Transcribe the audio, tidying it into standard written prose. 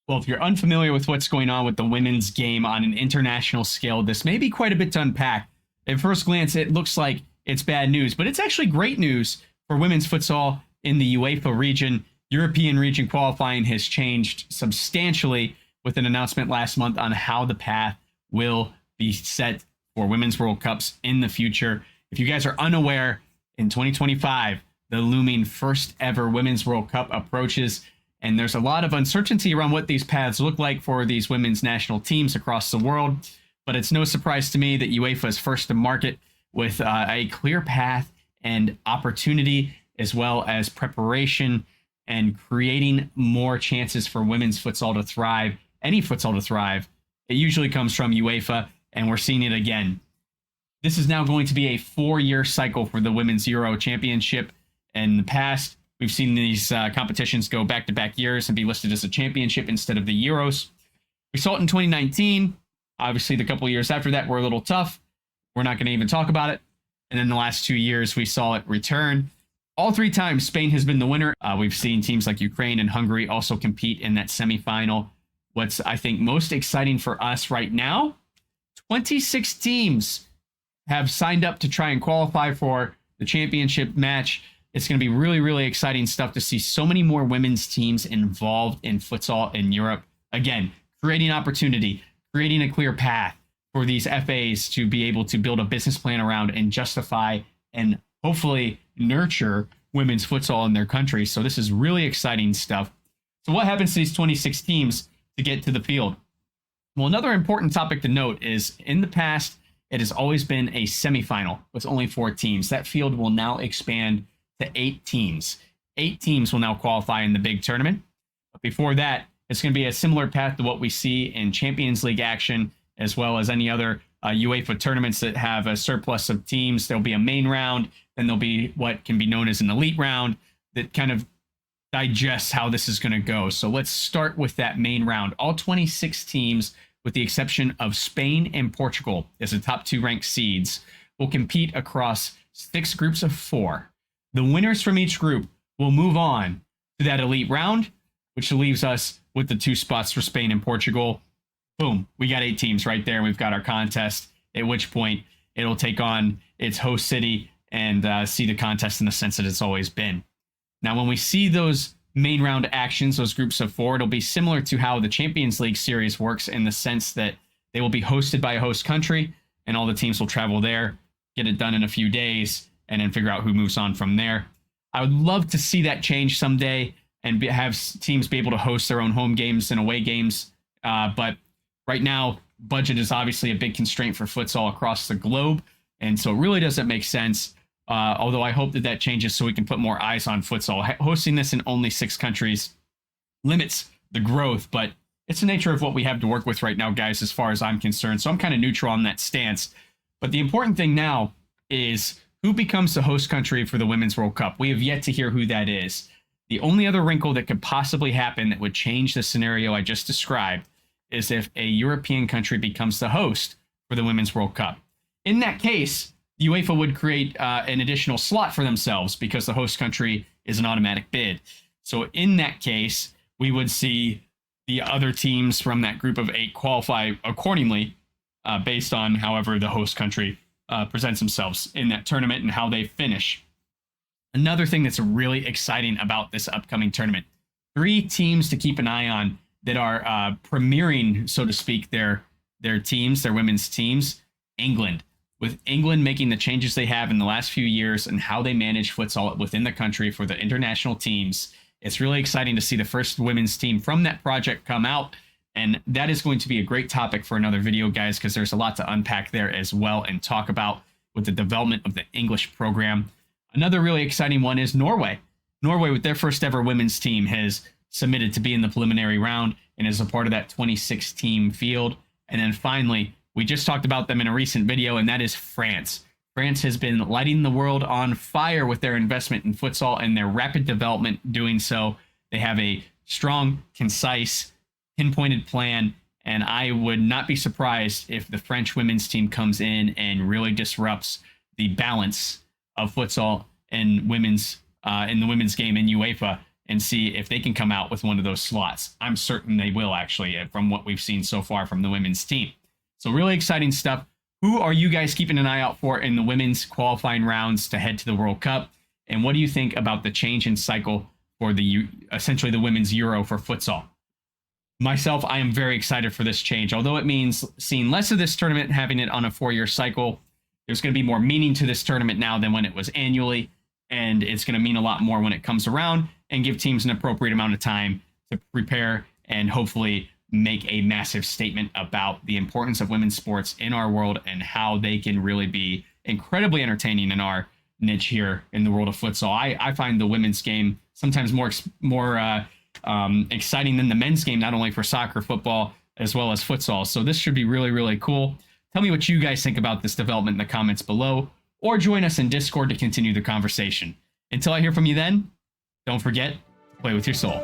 Well, if you're unfamiliar with what's going on with the women's game on an international scale, this may be quite a bit to unpack. At first glance, it looks like it's bad news, but it's actually great news for women's futsal in the UEFA region. European region qualifying has changed substantially with an announcement last month on how the path will be set for Women's World Cups in the future. If you guys are unaware, in 2025, the looming first ever Women's World Cup approaches, and there's a lot of uncertainty around what these paths look like for these women's national teams across the world. But it's no surprise to me that UEFA is first to market with a clear path and opportunity, as well as preparation and creating more chances for women's futsal to thrive, any futsal to thrive. It usually comes from UEFA, and we're seeing it again. This is now going to be a 4-year cycle for the Women's Euro Championship. In the past, we've seen these competitions go back-to-back years and be listed as a championship instead of the Euros. We saw it in 2019. Obviously, the couple of years after that were a little tough. We're not going to even talk about it. And then the last 2 years, we saw it return. All 3 times, Spain has been the winner. We've seen teams like Ukraine and Hungary also compete in that semifinal. What's, I think, most exciting for us right now, 26 teams have signed up to try and qualify for the championship match. It's going to be really, really exciting stuff to see so many more women's teams involved in futsal in Europe. Again, creating opportunity, creating a clear path for these FAs to be able to build a business plan around and justify and hopefully nurture women's futsal in their country. So this is really exciting stuff. So what happens to these 26 teams to get to the field? Well, another important topic to note is in the past, it has always been a semifinal with only 4 teams. That field will now expand to 8 teams. 8 teams will now qualify in the big tournament. But before that, it's going to be a similar path to what we see in Champions League action, as well as any other UEFA tournaments that have a surplus of teams. There'll be a main round, then there'll be what can be known as an elite round that kind of digests how this is going to go. So let's start with that main round. All 26 teams, with the exception of Spain and Portugal as the top 2 ranked seeds, will compete across 6 groups of 4. The winners from each group will move on to that elite round, which leaves us with the 2 spots for Spain and Portugal. Boom, we got 8 teams right there. We've got our contest, at which point it'll take on its host city and see the contest in the sense that it's always been. Now, when we see those main round actions, those groups of 4, it'll be similar to how the Champions League series works in the sense that they will be hosted by a host country and all the teams will travel there, get it done in a few days, and then figure out who moves on from there. I would love to see that change someday and have teams be able to host their own home games and away games. But right now, budget is obviously a big constraint for futsal across the globe. And so it really doesn't make sense. Although I hope that that changes so we can put more eyes on futsal. Hosting this in only 6 countries limits the growth, but it's the nature of what we have to work with right now, guys, as far as I'm concerned. So I'm kind of neutral on that stance. But the important thing now is who becomes the host country for the Women's World Cup. We have yet to hear who that is. The only other wrinkle that could possibly happen that would change the scenario I just described is if a European country becomes the host for the Women's World Cup. In that case, UEFA would create an additional slot for themselves because the host country is an automatic bid. So in that case, we would see the other teams from that group of 8 qualify accordingly based on however the host country presents themselves in that tournament and how they finish. Another thing that's really exciting about this upcoming tournament, 3 teams to keep an eye on that are premiering, so to speak, their teams, their women's teams. England. With England making the changes they have in the last few years and how they manage futsal within the country for the international teams, it's really exciting to see the first women's team from that project come out. And that is going to be a great topic for another video, guys, because there's a lot to unpack there as well and talk about with the development of the English program. Another really exciting one is Norway. Norway, with their first ever women's team, has submitted to be in the preliminary round and is a part of that 26 team field. And then finally, we just talked about them in a recent video, and that is France. France has been lighting the world on fire with their investment in futsal and their rapid development doing so. They have a strong, concise, pinpointed plan, and I would not be surprised if the French women's team comes in and really disrupts the balance of futsal and women's in the women's game in UEFA and see if they can come out with one of those slots. I'm certain they will, actually, from what we've seen so far from the women's team. So really exciting stuff. Who are you guys keeping an eye out for in the women's qualifying rounds to head to the World Cup? And what do you think about the change in cycle for essentially the women's Euro for futsal? Myself, I am very excited for this change. Although it means seeing less of this tournament, having it on a 4-year cycle, there's going to be more meaning to this tournament now than when it was annually. And it's going to mean a lot more when it comes around and give teams an appropriate amount of time to prepare and hopefully make a massive statement about the importance of women's sports in our world and how they can really be incredibly entertaining in our niche here in the world of futsal. I find the women's game sometimes more exciting than the men's game, not only for soccer, football, as well as futsal. So this should be really, really cool. Tell me what you guys think about this development in the comments below, or join us in Discord to continue the conversation. Until I hear from you then, don't forget to play with your soul.